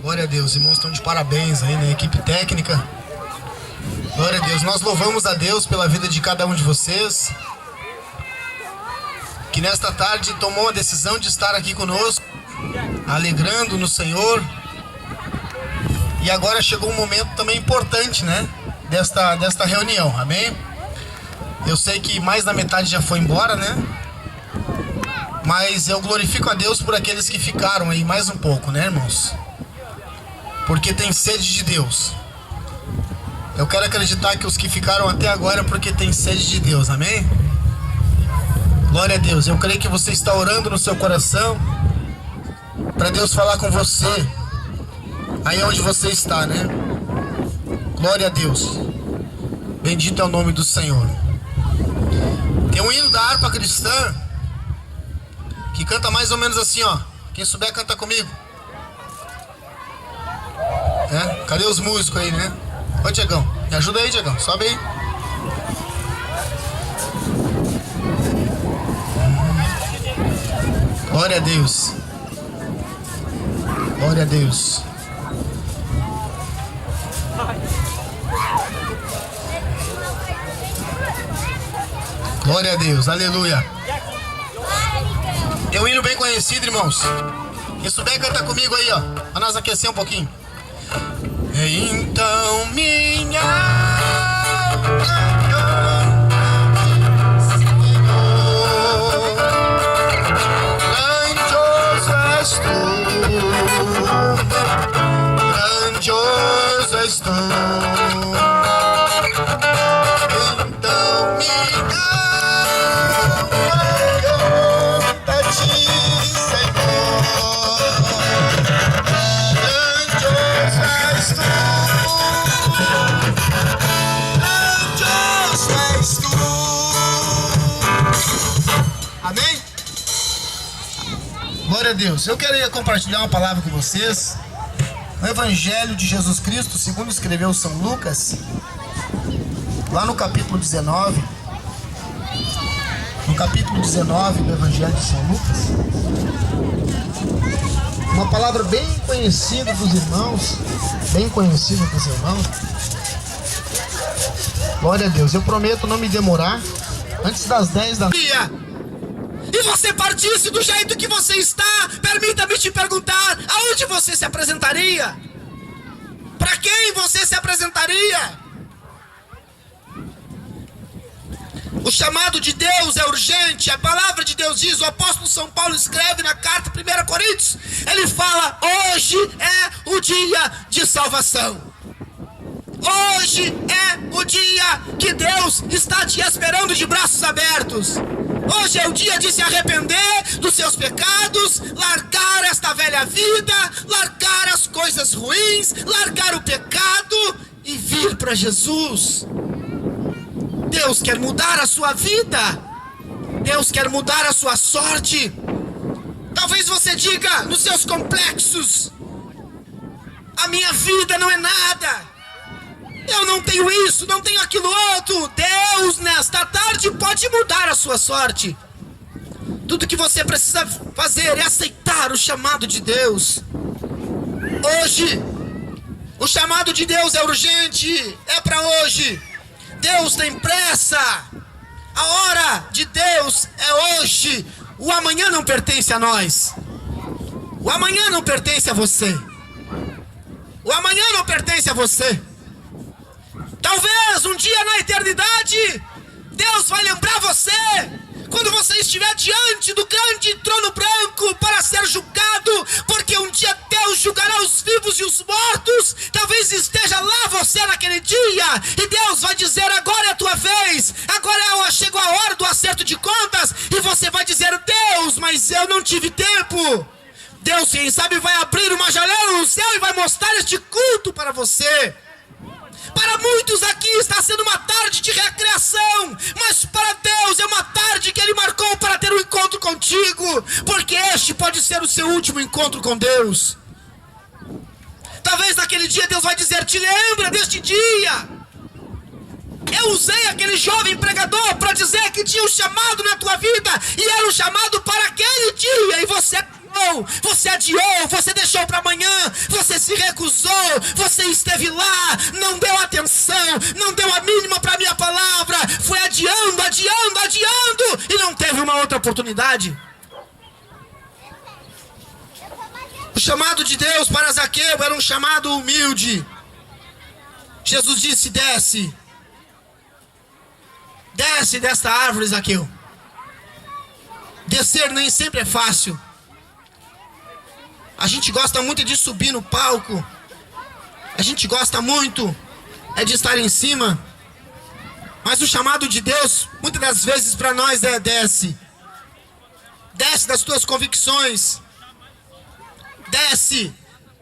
Glória a Deus, irmãos estão de parabéns aí, né? Equipe técnica. Glória a Deus, nós louvamos a Deus pela vida de cada um de vocês, que nesta tarde tomou a decisão de estar aqui conosco, alegrando no Senhor. E agora chegou um momento também importante, né? Desta reunião, amém? Eu sei que mais da metade já foi embora, né? Mas eu glorifico a Deus por aqueles que ficaram aí mais um pouco, né, irmãos? Porque tem sede de Deus. Eu quero acreditar que os que ficaram até agora é porque tem sede de Deus, amém? Glória a Deus. Eu creio que você está orando no seu coração para Deus falar com você aí onde você está, né? Glória a Deus. Bendito é o nome do Senhor. Tem um hino da harpa cristã que canta mais ou menos assim, ó. Quem souber, canta comigo. Cadê os músicos aí, né? Ô, Diegão, me ajuda aí, Diegão. Sobe aí. Glória a Deus. Glória a Deus. Glória a Deus. Aleluia. É um hino bem conhecido, irmãos. Quem souber, canta comigo aí, ó. Pra nós aquecer um pouquinho. Então minha alma Senhor, grandioso és tu, grandioso és tu. Então minha alma canta-te, Senhor, grandioso és tu. Amém? Glória a Deus. Eu queria compartilhar uma palavra com vocês. O Evangelho de Jesus Cristo, segundo escreveu São Lucas, lá no capítulo 19. No capítulo 19 do Evangelho de São Lucas. Uma palavra bem conhecida dos irmãos. Bem conhecida dos irmãos. Glória a Deus. Eu prometo não me demorar. Antes das 10 da noite. E você partisse do jeito que você está, permita-me te perguntar, aonde você se apresentaria? Para quem você se apresentaria? O chamado de Deus é urgente. A palavra de Deus diz, o apóstolo São Paulo escreve na carta 1 Coríntios, ele fala, hoje é o dia de salvação. Hoje é o dia que Deus está te esperando de braços abertos. Hoje é o dia de se arrepender dos seus pecados, largar esta velha vida, largar as coisas ruins, largar o pecado e vir para Jesus. Deus quer mudar a sua vida. Deus quer mudar a sua sorte. Talvez você diga nos seus complexos, a minha vida não é nada. Eu não tenho isso, não tenho aquilo outro. Deus, nesta tarde, pode mudar a sua sorte. Tudo que você precisa fazer é aceitar o chamado de Deus. Hoje, o chamado de Deus é urgente, é para hoje. Deus tem pressa. A hora de Deus é hoje. O amanhã não pertence a nós. O amanhã não pertence a você. O amanhã não pertence a você. Talvez um dia na eternidade, Deus vai lembrar você, quando você estiver diante do grande trono branco para ser julgado, porque um dia Deus julgará os vivos e os mortos. Talvez esteja lá você naquele dia, e Deus vai dizer, agora é a tua vez, agora chegou a hora do acerto de contas, e você vai dizer, Deus, mas eu não tive tempo. Deus, quem sabe, vai abrir uma janela no céu e vai mostrar este culto para você. Para muitos aqui está sendo uma tarde de recreação, mas para Deus é uma tarde que Ele marcou para ter um encontro contigo, porque este pode ser o seu último encontro com Deus. Talvez naquele dia Deus vai dizer, te lembra deste dia? Eu usei aquele jovem pregador para dizer que tinha um chamado na tua vida, e era um chamado para aquele dia, e você você adiou, você deixou para amanhã, você se recusou, você esteve lá, não deu atenção, não deu a mínima para a minha palavra, foi adiando e não teve uma outra oportunidade. O chamado de Deus para Zaqueu era um chamado humilde. Jesus disse: desce desta árvore, Zaqueu. Descer nem sempre é fácil. A gente gosta muito de subir no palco, a gente gosta muito de estar em cima, mas o chamado de Deus, muitas das vezes para nós é: desce das tuas convicções, desce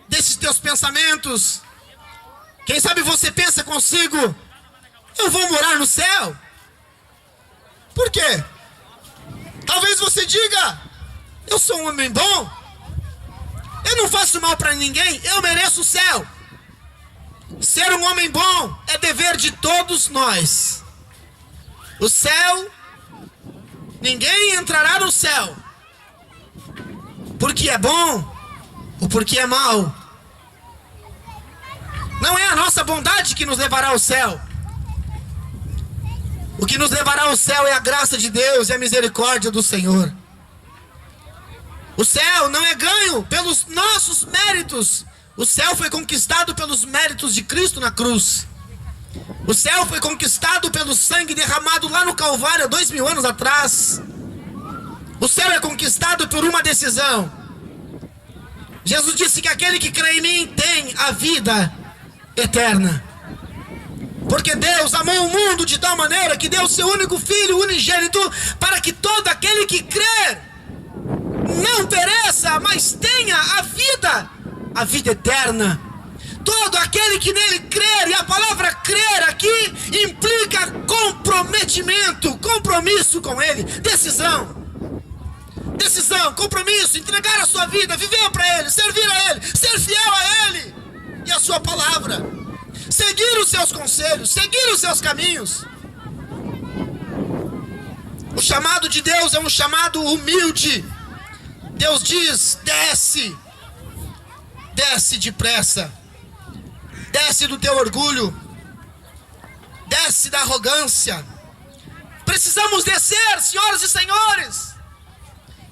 desses teus pensamentos. Quem sabe você pensa consigo: eu vou morar no céu. Por quê? Talvez você diga: eu sou um homem bom, eu não faço mal para ninguém, eu mereço o céu. Ser um homem bom é dever de todos nós. O céu, ninguém entrará no céu porque é bom ou porque é mau. Não é a nossa bondade que nos levará ao céu. O que nos levará ao céu é a graça de Deus e a misericórdia do Senhor. O céu não é ganho pelos nossos méritos. O céu foi conquistado pelos méritos de Cristo na cruz. O céu foi conquistado pelo sangue derramado lá no Calvário há 2000 anos atrás. O céu é conquistado por uma decisão. Jesus disse que aquele que crê em mim tem a vida eterna. Porque Deus amou o mundo de tal maneira que deu o seu único Filho unigênito, para que todo aquele que crer não pereça, mas tenha a vida eterna. Todo aquele que nele crer, e a palavra crer aqui implica comprometimento, compromisso com ele, decisão, compromisso, entregar a sua vida, viver para ele, servir a ele, ser fiel a ele e a sua palavra, seguir os seus conselhos, seguir os seus caminhos. O chamado de Deus é um chamado humilde. Deus diz: desce depressa, desce do teu orgulho, desce da arrogância. Precisamos descer, senhoras e senhores,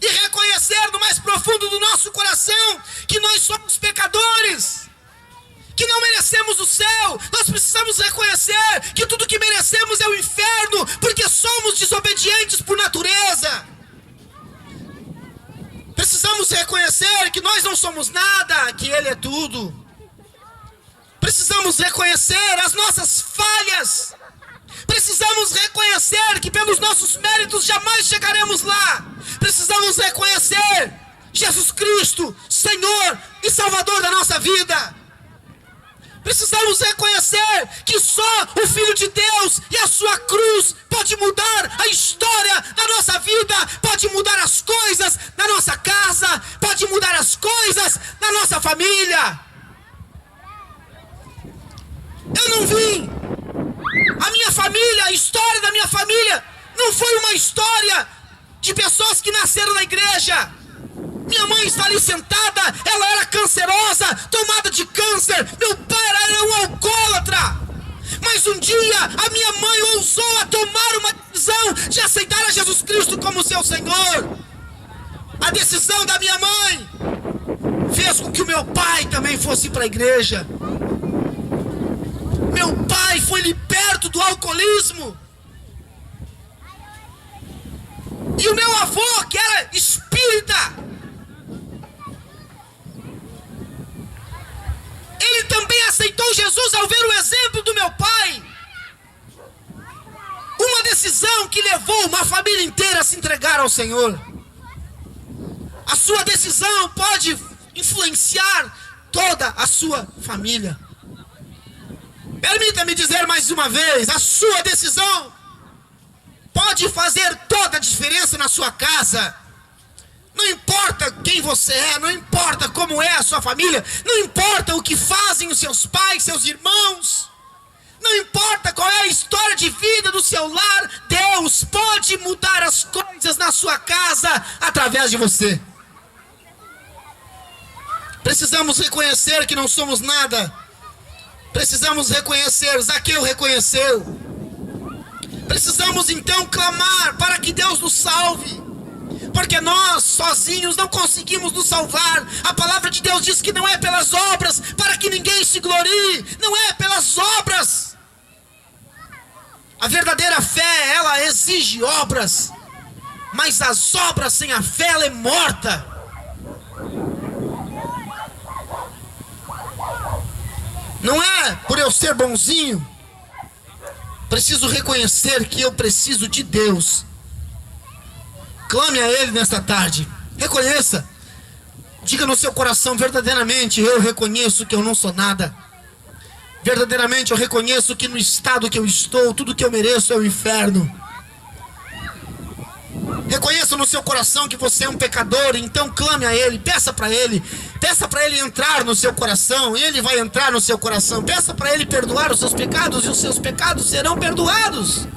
e reconhecer no mais profundo do nosso coração que nós somos pecadores, que não merecemos o céu. Nós precisamos reconhecer que tudo que merecemos é o inferno, porque somos desobedientes por natureza. Precisamos reconhecer que nós não somos nada, que Ele é tudo. Precisamos reconhecer as nossas falhas. Precisamos reconhecer que pelos nossos méritos jamais chegaremos lá. Precisamos reconhecer Jesus Cristo, Senhor e Salvador da nossa vida. Precisamos reconhecer que só o Filho de Deus e a sua cruz pode mudar a história da nossa vida, pode mudar as coisas na nossa casa, pode mudar as coisas na nossa família. Eu não vim, a minha família, a história da minha família não foi uma história de pessoas que nasceram na igreja. Minha mãe está ali sentada, ela era cancerosa, tomada de câncer. Meu pai era um alcoólatra. Mas um dia a minha mãe ousou a tomar uma decisão de aceitar a Jesus Cristo como seu Senhor. A decisão da minha mãe fez com que o meu pai também fosse para a igreja. Meu pai foi liberto do alcoolismo. E o meu avô, que era espírita, ele também aceitou Jesus ao ver o exemplo do meu pai. Uma decisão que levou uma família inteira a se entregar ao Senhor. A sua decisão pode influenciar toda a sua família. Permita-me dizer mais uma vez, a sua decisão pode fazer toda a diferença na sua casa. Não importa quem você é, não importa como é a sua família, não importa o que fazem os seus pais, seus irmãos, não importa qual é a história de vida do seu lar, Deus pode mudar as coisas na sua casa através de você. Precisamos reconhecer que não somos nada. Precisamos reconhecer, Zaqueu reconheceu. Precisamos então clamar para que Deus nos salve, porque nós sozinhos não conseguimos nos salvar. A palavra de Deus diz que não é pelas obras, para que ninguém se glorie. Não é pelas obras. A verdadeira fé, ela exige obras, mas as obras sem a fé, ela é morta. Não é por eu ser bonzinho. Preciso reconhecer que eu preciso de Deus. Clame a Ele nesta tarde. Reconheça. Diga no seu coração: verdadeiramente eu reconheço que eu não sou nada. Verdadeiramente eu reconheço que no estado que eu estou, tudo que eu mereço é o inferno. Reconheça no seu coração que você é um pecador. Então clame a Ele, peça para Ele. Peça para Ele entrar no seu coração. Ele vai entrar no seu coração. Peça para Ele perdoar os seus pecados, e os seus pecados serão perdoados.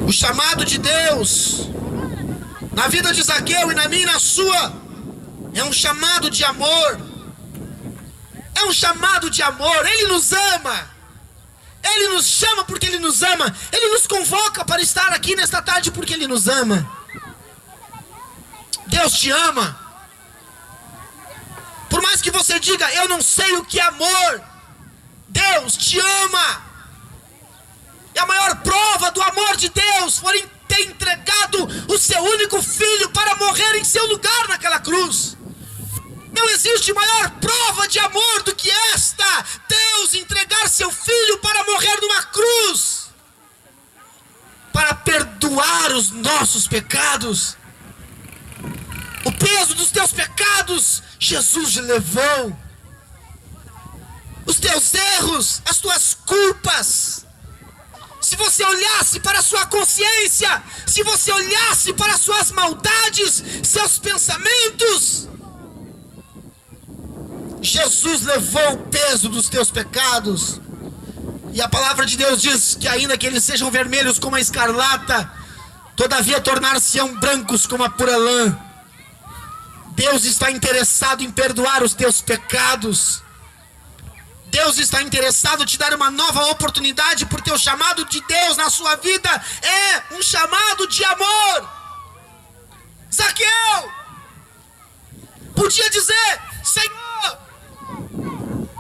O chamado de Deus na vida de Zaqueu e na minha e na sua é um chamado de amor. É um chamado de amor. Ele nos ama. Ele nos chama porque Ele nos ama. Ele nos convoca para estar aqui nesta tarde porque Ele nos ama. Deus te ama. Por mais que você diga: eu não sei o que é amor, Deus te ama. E a maior prova do amor de Deus foi ter entregado o seu único filho para morrer em seu lugar naquela cruz. Não existe maior prova de amor do que esta: Deus entregar seu filho para morrer numa cruz, para perdoar os nossos pecados. O peso dos teus pecados Jesus levou. Os teus erros, as tuas culpas. Se você olhasse para a sua consciência, se você olhasse para as suas maldades, seus pensamentos, Jesus levou o peso dos teus pecados. E a palavra de Deus diz que ainda que eles sejam vermelhos como a escarlata, todavia tornar-se-ão brancos como a pura lã. Deus está interessado em perdoar os teus pecados. Deus está interessado em te dar uma nova oportunidade, porque o chamado de Deus na sua vida é um chamado de amor. Zaqueu podia dizer: Senhor,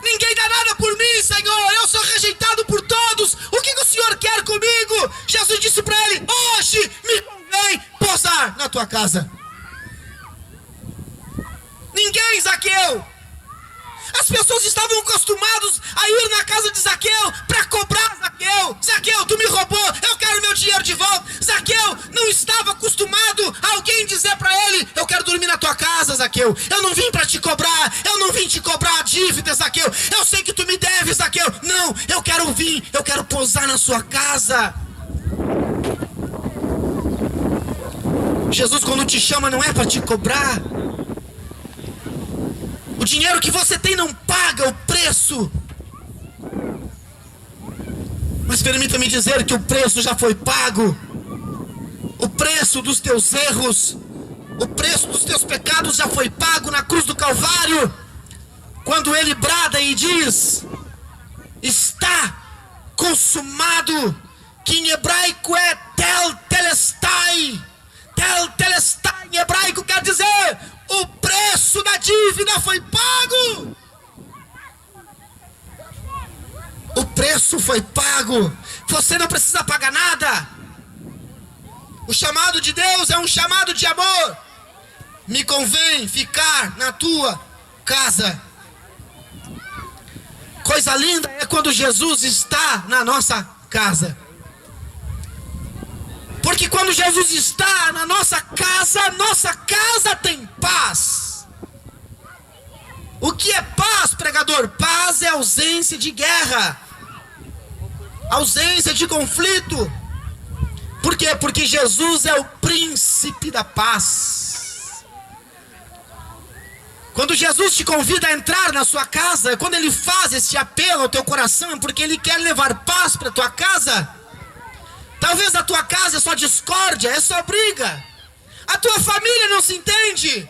ninguém dá nada por mim, Senhor, eu sou rejeitado por todos, o que o Senhor quer comigo? Jesus disse para ele: hoje me convém pousar na tua casa. Ninguém, Zaqueu. As pessoas estavam acostumadas a ir na casa de Zaqueu para cobrar Zaqueu. Zaqueu, tu me roubou, eu quero meu dinheiro de volta. Zaqueu não estava acostumado a alguém dizer para ele: eu quero dormir na tua casa, Zaqueu. Eu não vim para te cobrar, eu não vim te cobrar a dívida, Zaqueu. Eu sei que tu me deves, Zaqueu. Não, eu quero vir, eu quero pousar na sua casa. Jesus, quando te chama, não é para te cobrar. O dinheiro que você tem não paga o preço. Mas permita-me dizer que o preço já foi pago. O preço dos teus erros, o preço dos teus pecados já foi pago na cruz do Calvário. Quando Ele brada e diz: está consumado, que em hebraico é tel telestai. Tel telestai em hebraico quer dizer: o preço da dívida foi pago. O preço foi pago. Você não precisa pagar nada. O chamado de Deus é um chamado de amor. Me convém ficar na tua casa. Coisa linda é quando Jesus está na nossa casa. Porque quando Jesus está na nossa casa tem paz. O que é paz, pregador? Paz é ausência de guerra, ausência de conflito. Por quê? Porque Jesus é o príncipe da paz. Quando Jesus te convida a entrar na sua casa, quando Ele faz esse apelo ao teu coração, é porque Ele quer levar paz para a tua casa. Talvez a tua casa é só discórdia, é só briga. A tua família não se entende.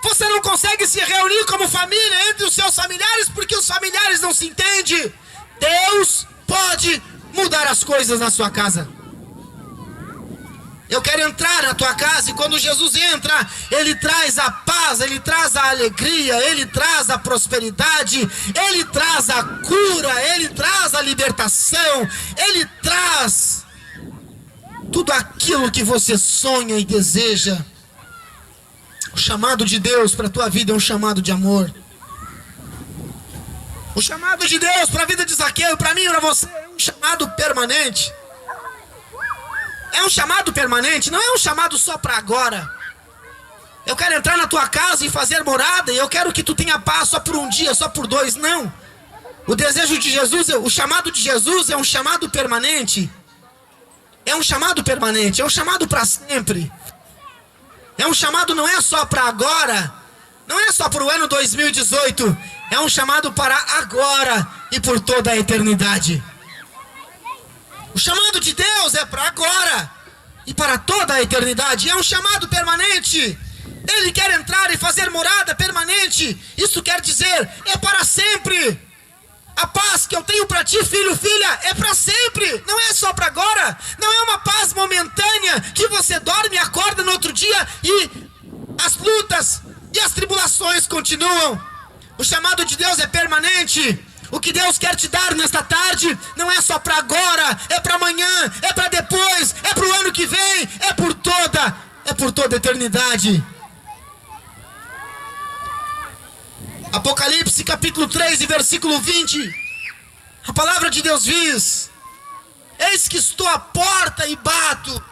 Você não consegue se reunir como família entre os seus familiares porque os familiares não se entendem. Deus pode mudar as coisas na sua casa. Eu quero entrar na tua casa, e quando Jesus entra, Ele traz a paz, Ele traz a alegria, Ele traz a prosperidade, Ele traz a cura, Ele traz a libertação, Ele traz tudo aquilo que você sonha e deseja. O chamado de Deus para a tua vida é um chamado de amor. O chamado de Deus para a vida de Zaqueu, para mim e para você, é um chamado permanente. É um chamado permanente, não é um chamado só para agora. Eu quero entrar na tua casa e fazer morada, e eu quero que tu tenha paz só por um dia, só por dois, não. O desejo de Jesus, o chamado de Jesus é um chamado permanente. É um chamado permanente, é um chamado para sempre. É um chamado não é só para agora, não é só para o ano 2018, é um chamado para agora e por toda a eternidade. O chamado de Deus é para agora e para toda a eternidade, é um chamado permanente. Ele quer entrar e fazer morada permanente, isso quer dizer, é para sempre. A paz que eu tenho para ti, filho, filha, é para sempre, não é só para agora. Não é uma paz momentânea que você dorme e acorda no outro dia e as lutas e as tribulações continuam. O chamado de Deus é permanente. O que Deus quer te dar nesta tarde não é só para agora, é para amanhã, é para depois, é para o ano que vem, é por toda a eternidade. Apocalipse capítulo 3 e versículo 20, a palavra de Deus diz: eis que estou à porta e bato.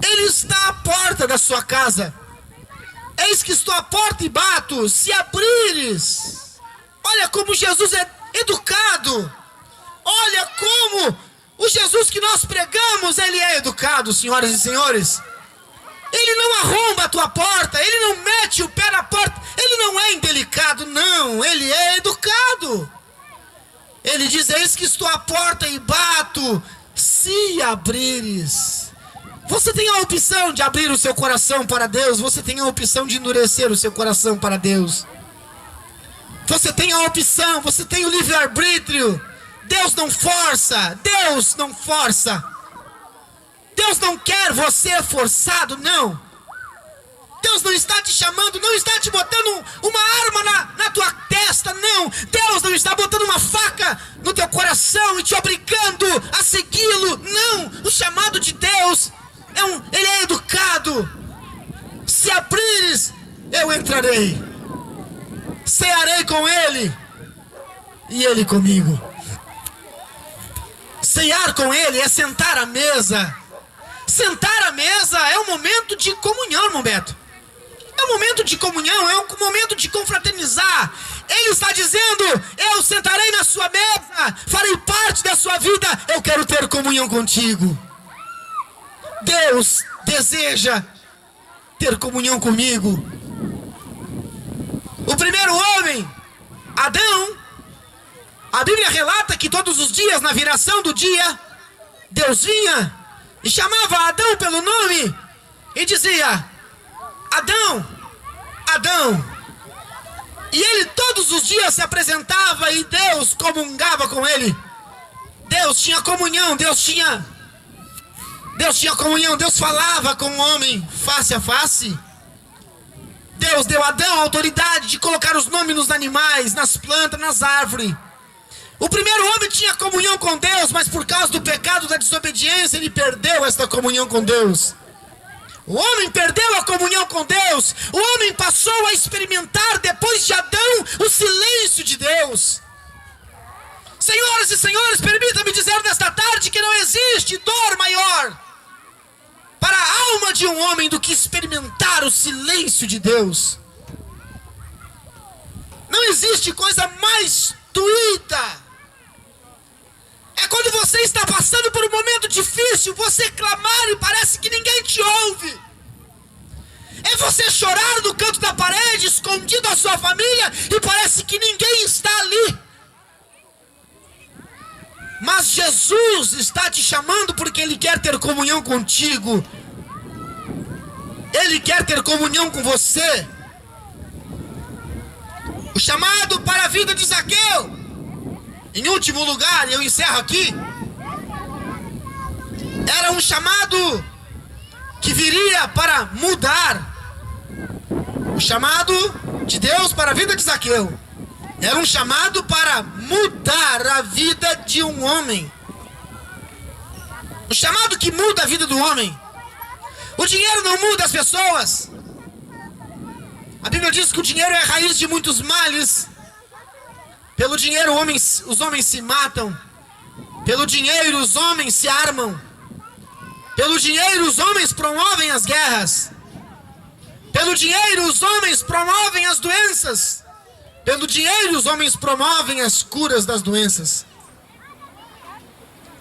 Ele está à porta da sua casa. Eis que estou à porta e bato, se abrires. Olha como Jesus é educado. Olha como o Jesus que nós pregamos, ele é educado, senhoras e senhores. Ele não arromba a tua porta, ele não mete o pé na porta, ele não é indelicado, não, ele é educado. Ele diz: eis que estou à porta e bato, se abrires. Você tem a opção de abrir o seu coração para Deus, você tem a opção de endurecer o seu coração para Deus. Você tem a opção, você tem o livre-arbítrio. Deus não força, Deus não força. Deus não quer você forçado, não. Deus não está te chamando, não está te botando uma arma na tua testa, não. Deus não está botando uma faca no teu coração e te obrigando a segui-lo, não. O chamado de Deus, ele é educado. Se abrires, eu entrarei. Cearei com ele e ele comigo. Cear com ele é sentar à mesa. Sentar à mesa é um momento de comunhão, irmão Beto. É um momento de comunhão, é um momento de confraternizar. Ele está dizendo: eu sentarei na sua mesa, farei parte da sua vida, eu quero ter comunhão contigo. Deus deseja ter comunhão comigo. O primeiro homem, Adão, a Bíblia relata que todos os dias, na viração do dia, Deus vinha e chamava Adão pelo nome e dizia: Adão, Adão. E ele todos os dias se apresentava e Deus comungava com ele. Deus tinha comunhão, Deus tinha comunhão, Deus falava com o homem face a face. Deus deu a Adão a autoridade de colocar os nomes nos animais, nas plantas, nas árvores. O primeiro homem tinha comunhão com Deus, mas por causa do pecado da desobediência, ele perdeu esta comunhão com Deus. O homem perdeu a comunhão com Deus. O homem passou a experimentar, depois de Adão, o silêncio de Deus. Senhoras e senhores, permita-me dizer nesta tarde que não existe dor maior para a alma de um homem do que experimentar o silêncio de Deus. Não existe coisa mais doída. É quando você está passando por um momento difícil, você clamar e parece que ninguém te ouve. É você chorar no canto da parede, escondido da sua família, e parece que ninguém está ali. Mas Jesus está te chamando porque Ele quer ter comunhão contigo. Ele quer ter comunhão com você. O chamado para a vida de Zaqueu. Em último lugar, eu encerro aqui, era um chamado que viria para mudar. O chamado de Deus para a vida de Zaqueu era um chamado para mudar a vida de um homem. O chamado que muda a vida do homem. O dinheiro não muda as pessoas. A Bíblia diz que o dinheiro é a raiz de muitos males. Pelo dinheiro os homens se matam. Pelo dinheiro os homens se armam. Pelo dinheiro os homens promovem as guerras. Pelo dinheiro os homens promovem as doenças. Pelo dinheiro os homens promovem as curas das doenças.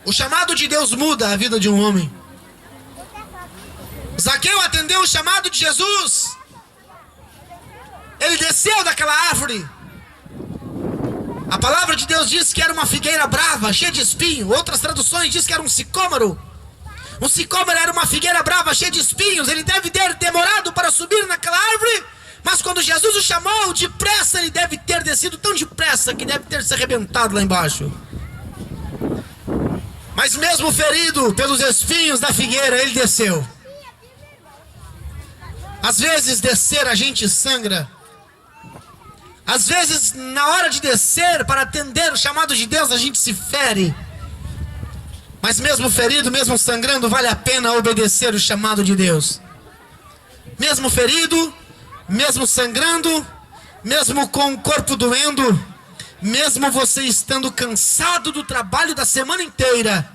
O chamado de Deus muda a vida de um homem. Zaqueu atendeu o chamado de Jesus. Ele desceu daquela árvore. A palavra de Deus diz que era uma figueira brava, cheia de espinho. Outras traduções diz que era um sicômoro. Um sicômoro era uma figueira brava, cheia de espinhos. Ele deve ter demorado para subir naquela árvore, mas quando Jesus o chamou, depressa ele deve ter descido tão depressa que deve ter se arrebentado lá embaixo. Mas mesmo ferido pelos espinhos da figueira, ele desceu. Às vezes descer a gente sangra. Às vezes, na hora de descer para atender o chamado de Deus, a gente se fere. Mas mesmo ferido, mesmo sangrando, vale a pena obedecer o chamado de Deus. Mesmo ferido, mesmo sangrando, mesmo com o corpo doendo, mesmo você estando cansado do trabalho da semana inteira,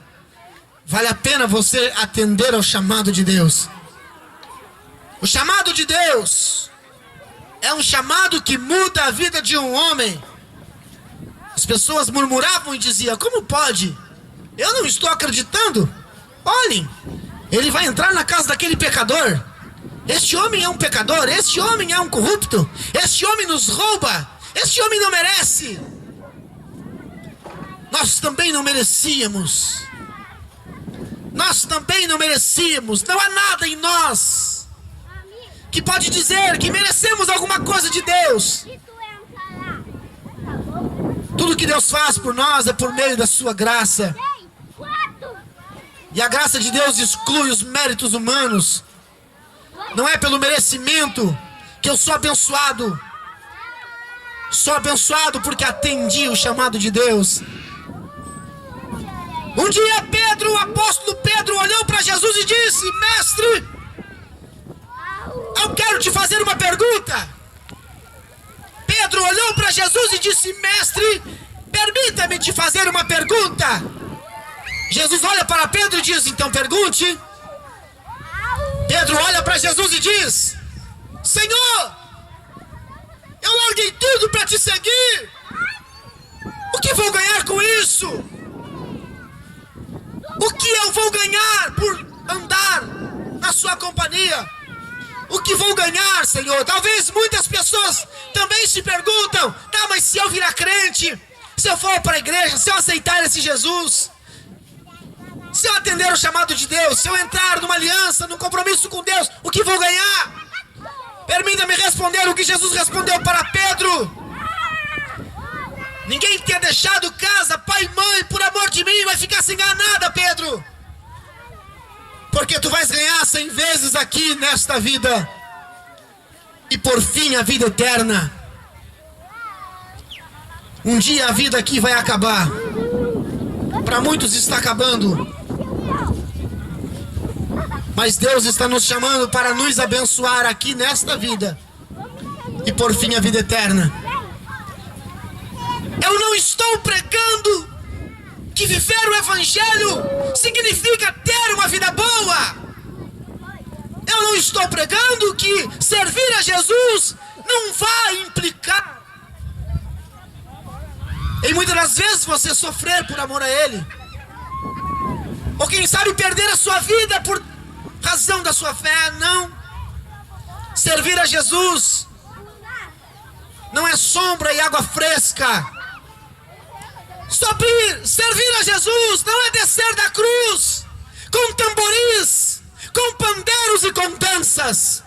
vale a pena você atender ao chamado de Deus. O chamado de Deus é um chamado que muda a vida de um homem. As pessoas murmuravam e diziam: como pode? Eu não estou acreditando. Olhem, ele vai entrar na casa daquele pecador. Este homem é um pecador, este homem é um corrupto, este homem nos rouba, este homem não merece. Nós também não merecíamos. Nós também não merecíamos. Não há nada em nós que pode dizer que merecemos alguma coisa de Deus. Tudo que Deus faz por nós é por meio da sua graça. E a graça de Deus exclui os méritos humanos. Não é pelo merecimento que eu sou abençoado. Sou abençoado porque atendi o chamado de Deus. Um dia Pedro, o apóstolo Pedro, olhou para Jesus e disse: mestre, eu quero te fazer uma pergunta. Pedro olhou para Jesus e disse: mestre, permita-me te fazer uma pergunta. Jesus olha para Pedro e diz: então pergunte. Pedro olha para Jesus e diz: Senhor, eu larguei tudo para te seguir. O que vou ganhar com isso? O que eu vou ganhar por andar na sua companhia? O que vou ganhar, Senhor? Talvez muitas pessoas também se perguntam: tá, mas se eu virar crente, se eu for para a igreja, se eu aceitar esse Jesus, se eu atender o chamado de Deus, se eu entrar numa aliança, num compromisso com Deus, o que vou ganhar? Permita-me responder o que Jesus respondeu para Pedro: ninguém que tenha deixado casa, pai e mãe, por amor de mim, vai ficar sem ganhar nada, Pedro. Porque tu vais ganhar 100 vezes aqui nesta vida. E por fim a vida eterna. Um dia a vida aqui vai acabar. Para muitos está acabando. Mas Deus está nos chamando para nos abençoar aqui nesta vida. E por fim a vida eterna. Eu não estou pregando que viver o Evangelho significa ter uma vida boa. Eu não estou pregando que servir a Jesus não vai implicar em muitas das vezes você sofrer por amor a Ele. Ou quem sabe perder a sua vida por razão da sua fé. Não. Servir a Jesus não é sombra e água fresca. Servir a Jesus não é descer da cruz com tamboris, com pandeiros e com danças.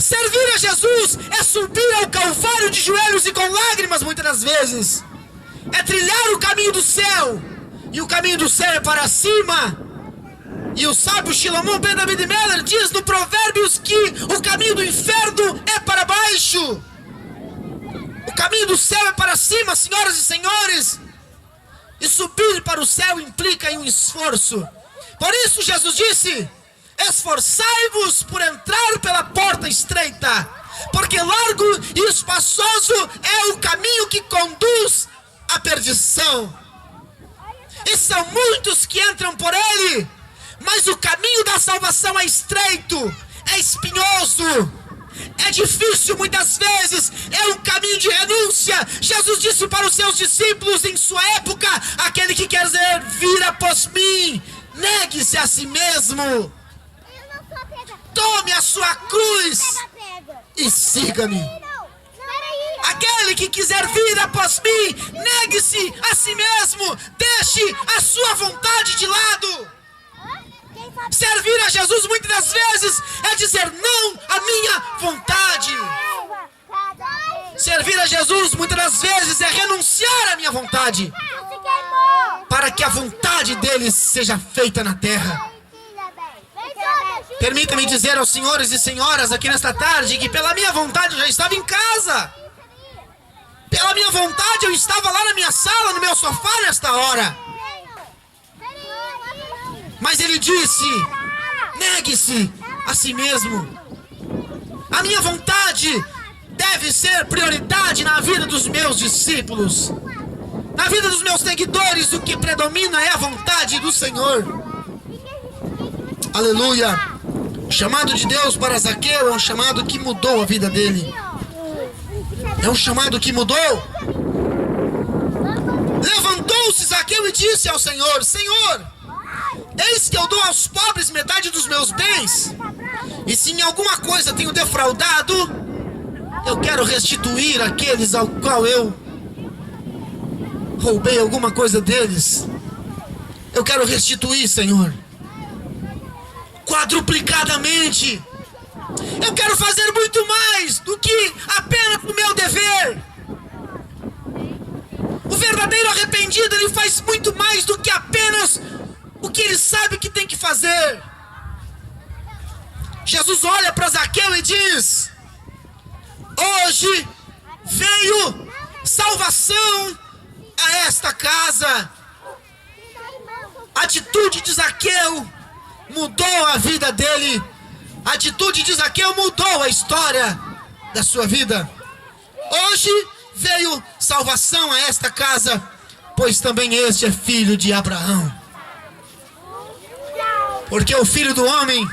Servir a Jesus é subir ao Calvário de joelhos e com lágrimas muitas das vezes. É trilhar o caminho do céu. E o caminho do céu é para cima. E o sábio Shlomo Ben David Meller diz no Provérbios que o caminho do inferno é para baixo. O caminho do céu é para cima, senhoras e senhores. E subir para o céu implica em um esforço. Por isso Jesus disse: esforçai-vos por entrar pela porta estreita, porque largo e espaçoso é o caminho que conduz à perdição. E são muitos que entram por ele, mas o caminho da salvação é estreito, é espinhoso, é difícil muitas vezes, é um caminho de renúncia. Jesus disse para os seus discípulos em sua época: aquele que quer vir após mim, negue-se a si mesmo, tome a sua cruz e siga-me. Aquele que quiser vir após mim, negue-se a si mesmo, deixe a sua vontade de lado. Servir a Jesus muitas das vezes é dizer não à minha vontade. Servir a Jesus muitas das vezes é renunciar à minha vontade, para que a vontade dele seja feita na terra. Permita-me dizer aos senhores e senhoras aqui nesta tarde que pela minha vontade eu já estava em casa. Pela minha vontade eu estava lá na minha sala, no meu sofá nesta hora. Mas ele disse: negue-se a si mesmo. A minha vontade deve ser prioridade na vida dos meus discípulos. Na vida dos meus seguidores, o que predomina é a vontade do Senhor. Aleluia. O chamado de Deus para Zaqueu é um chamado que mudou a vida dele. É um chamado que mudou. Levantou-se Zaqueu e disse ao Senhor: Senhor, eis que eu dou aos pobres metade dos meus bens, e se em alguma coisa tenho defraudado, eu quero restituir aqueles ao qual eu roubei alguma coisa deles. Eu quero restituir, Senhor, quadruplicadamente. Eu quero fazer muito mais do que apenas o meu dever. O verdadeiro arrependido, ele faz muito mais do que apenas o que ele sabe que tem que fazer. Jesus olha para Zaqueu e diz: hoje veio salvação a esta casa. A atitude de Zaqueu mudou a vida dele. A atitude de Zaqueu mudou a história da sua vida. Hoje veio salvação a esta casa, pois também este é filho de Abraão. Porque o Filho do Homem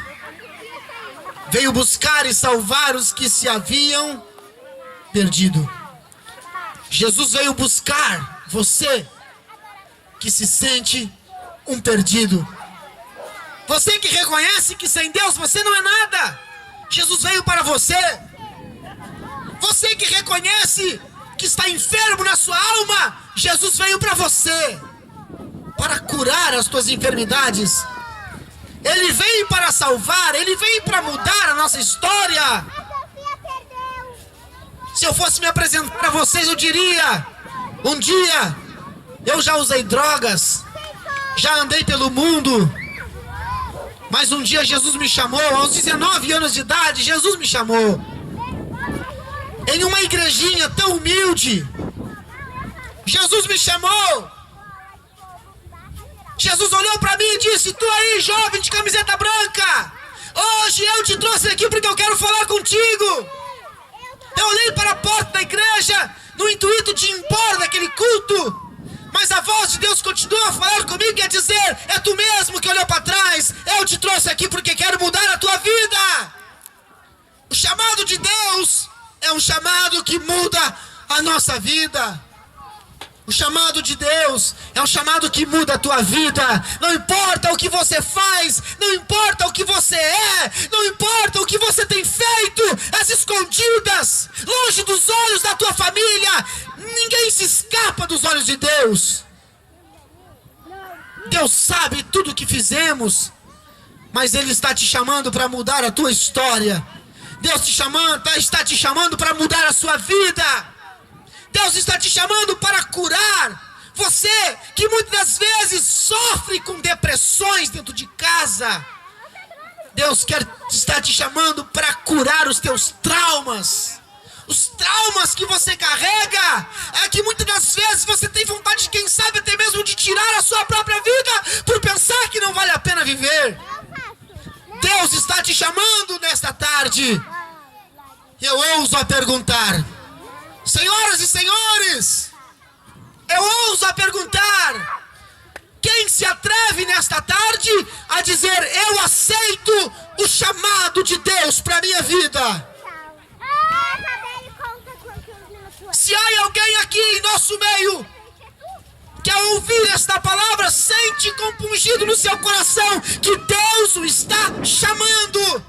veio buscar e salvar os que se haviam perdido. Jesus veio buscar você que se sente um perdido. Você que reconhece que sem Deus você não é nada. Jesus veio para você. Você que reconhece que está enfermo na sua alma, Jesus veio para você, para curar as tuas enfermidades. Ele veio para salvar, ele veio para mudar a nossa história. Se eu fosse me apresentar para vocês, eu diria: um dia eu já usei drogas, já andei pelo mundo, mas um dia Jesus me chamou, aos 19 anos de idade, Jesus me chamou, em uma igrejinha tão humilde. Jesus me chamou. Jesus olhou para mim e disse: tu aí, jovem de camiseta branca, hoje eu te trouxe aqui porque eu quero falar contigo. Eu olhei para a porta da igreja no intuito de ir embora daquele culto, mas a voz de Deus continuou a falar comigo e a dizer: é tu mesmo que olhou para trás, eu te trouxe aqui porque quero mudar a tua vida. O chamado de Deus é um chamado que muda a nossa vida. O chamado de Deus é um chamado que muda a tua vida. Não importa o que você faz, não importa o que você é, não importa o que você tem feito às escondidas, longe dos olhos da tua família, ninguém se escapa dos olhos de Deus. Deus sabe tudo o que fizemos, mas Ele está te chamando para mudar a tua história. Deus está te chamando para mudar a sua vida. Deus está te chamando para curar. Você que muitas vezes sofre com depressões dentro de casa, Deus está te chamando para curar os teus traumas. Os traumas que você carrega, é que muitas das vezes você tem vontade de, quem sabe, até mesmo de tirar a sua própria vida, por pensar que não vale a pena viver. Deus está te chamando nesta tarde. Eu ouso a perguntar, senhoras e senhores, eu ouso a perguntar, quem se atreve nesta tarde a dizer, eu aceito o chamado de Deus para a minha vida? Se há alguém aqui em nosso meio que ao ouvir esta palavra sente compungido no seu coração que Deus o está chamando,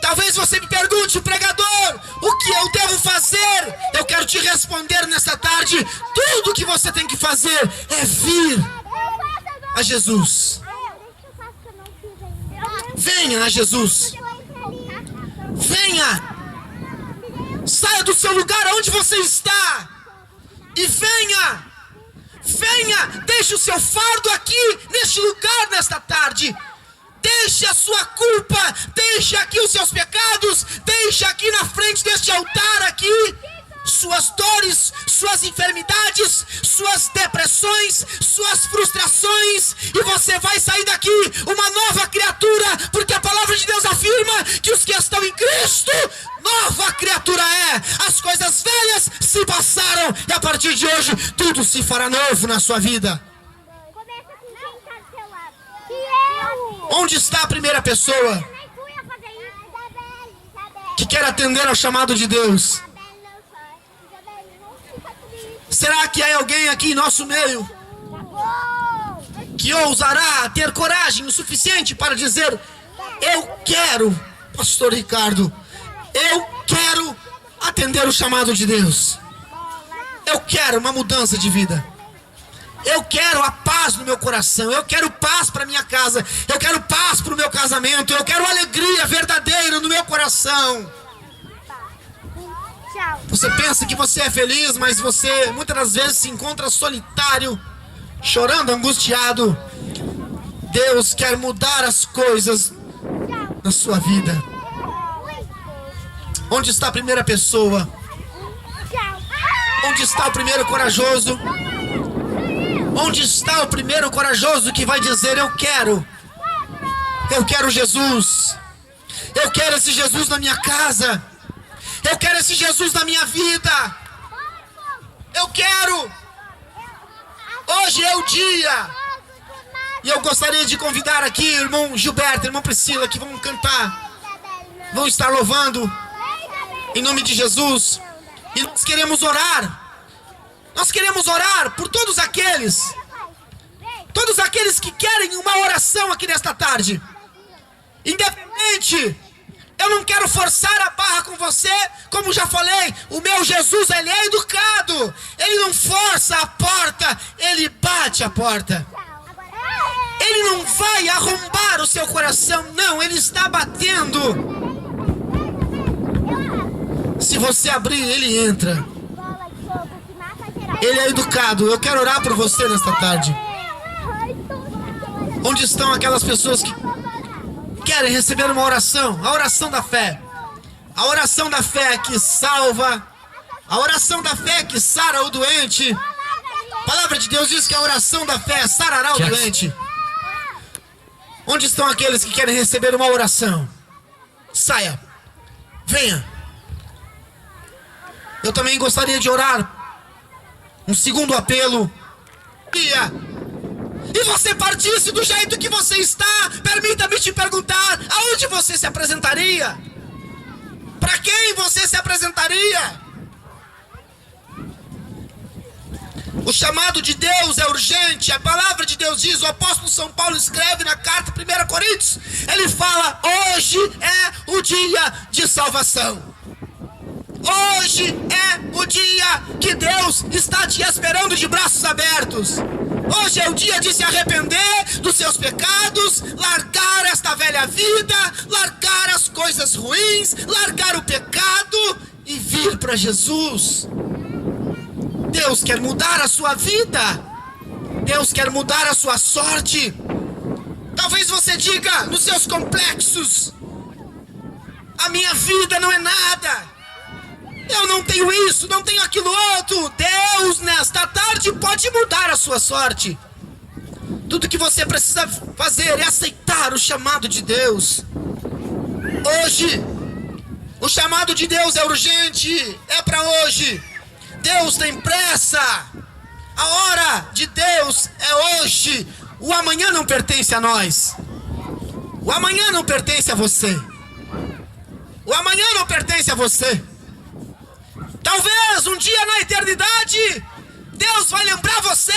talvez você me pergunte, pregador, o que eu devo fazer? Eu quero te responder nesta tarde, tudo que você tem que fazer é vir a Jesus. Venha a Jesus. Venha. Saia do seu lugar onde você está e venha. Venha, deixe o seu fardo aqui neste lugar nesta tarde. Deixe a sua culpa, deixe aqui os seus pecados, deixe aqui na frente deste altar aqui suas dores, suas enfermidades, suas depressões, suas frustrações, e você vai sair daqui uma nova criatura, porque a palavra de Deus afirma que os que estão em Cristo, nova criatura é. As coisas velhas se passaram e a partir de hoje tudo se fará novo na sua vida. Onde está a primeira pessoa que quer atender ao chamado de Deus? Será que há alguém aqui em nosso meio que ousará ter coragem o suficiente para dizer, eu quero, pastor Ricardo, eu quero atender o chamado de Deus. Eu quero uma mudança de vida. Eu quero a paz no meu coração. Eu quero paz para minha casa. Eu quero paz para o meu casamento. Eu quero alegria verdadeira no meu coração. Você pensa que você é feliz, mas você muitas das vezes se encontra solitário, chorando, angustiado. Deus quer mudar as coisas na sua vida. Onde está a primeira pessoa? Onde está o primeiro corajoso? Onde está o primeiro corajoso que vai dizer, eu quero Jesus. Eu quero esse Jesus na minha casa. Eu quero esse Jesus na minha vida. Eu quero. Hoje é o dia. E eu gostaria de convidar aqui irmão Gilberto, irmã Priscila, que vão cantar, vão estar louvando em nome de Jesus. E nós queremos orar. Nós queremos orar por todos aqueles que querem uma oração aqui nesta tarde. Independente, eu não quero forçar a barra com você. Como já falei, o meu Jesus, ele é educado. Ele não força a porta, ele bate a porta. Ele não vai arrombar o seu coração, não, ele está batendo. Se você abrir, ele entra. Ele é educado. Eu quero orar por você nesta tarde. Onde estão aquelas pessoas que querem receber uma oração? A oração da fé. A oração da fé que salva. A oração da fé que sara o doente. A palavra de Deus diz que a oração da fé sarará o doente. Onde estão aqueles que querem receber uma oração? Saia. Venha. Eu também gostaria de orar. Um segundo apelo. E você partisse do jeito que você está, permita-me te perguntar, aonde você se apresentaria? Para quem você se apresentaria? O chamado de Deus é urgente. A palavra de Deus diz, o apóstolo São Paulo escreve na carta 1 Coríntios, ele fala, hoje é o dia de salvação. Hoje é o dia que Deus está te esperando de braços abertos. Hoje é o dia de se arrepender dos seus pecados, largar esta velha vida, largar as coisas ruins, largar o pecado e vir para Jesus. Deus quer mudar a sua vida. Deus quer mudar a sua sorte. Talvez você diga nos seus complexos: a minha vida não é nada, eu não tenho isso, não tenho aquilo outro. Deus nesta tarde pode mudar a sua sorte. Tudo que você precisa fazer é aceitar o chamado de Deus. Hoje, o chamado de Deus é urgente, é para hoje. Deus tem pressa. A hora de Deus é hoje. O amanhã não pertence a nós. O amanhã não pertence a você. O amanhã não pertence a você. Talvez um dia na eternidade, Deus vai lembrar você,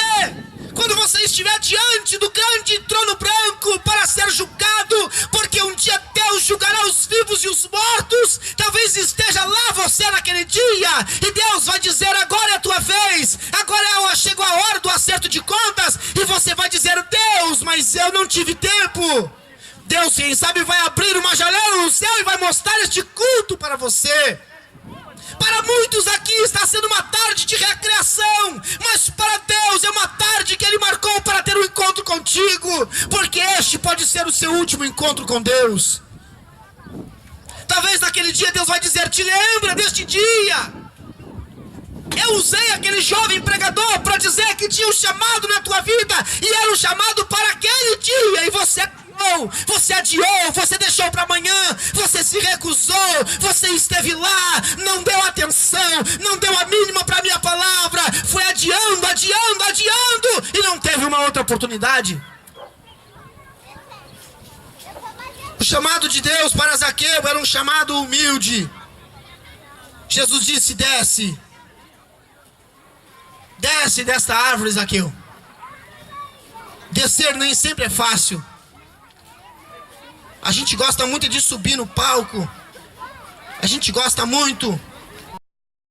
quando você estiver diante do grande trono branco para ser julgado, porque um dia Deus julgará os vivos e os mortos. Talvez esteja lá você naquele dia, e Deus vai dizer: agora é a tua vez, agora chegou a hora do acerto de contas, e você vai dizer: Deus, mas eu não tive tempo. Deus, quem sabe, vai abrir uma janela no céu e vai mostrar este culto para você. Para muitos aqui está sendo uma tarde de recreação, mas para Deus é uma tarde que Ele marcou para ter um encontro contigo, porque este pode ser o seu último encontro com Deus. Talvez naquele dia Deus vai dizer: te lembra deste dia? Eu usei aquele jovem pregador para dizer que tinha um chamado na tua vida, e era um chamado para aquele dia, e você adiou, você deixou para amanhã, você se recusou, você esteve lá, não deu atenção, não deu a mínima para a minha palavra, foi adiando, e não teve uma outra oportunidade. O chamado de Deus para Zaqueu era um chamado humilde. Jesus disse: desce desta árvore, Zaqueu. Descer nem sempre é fácil. A gente gosta muito de subir no palco. A gente gosta muito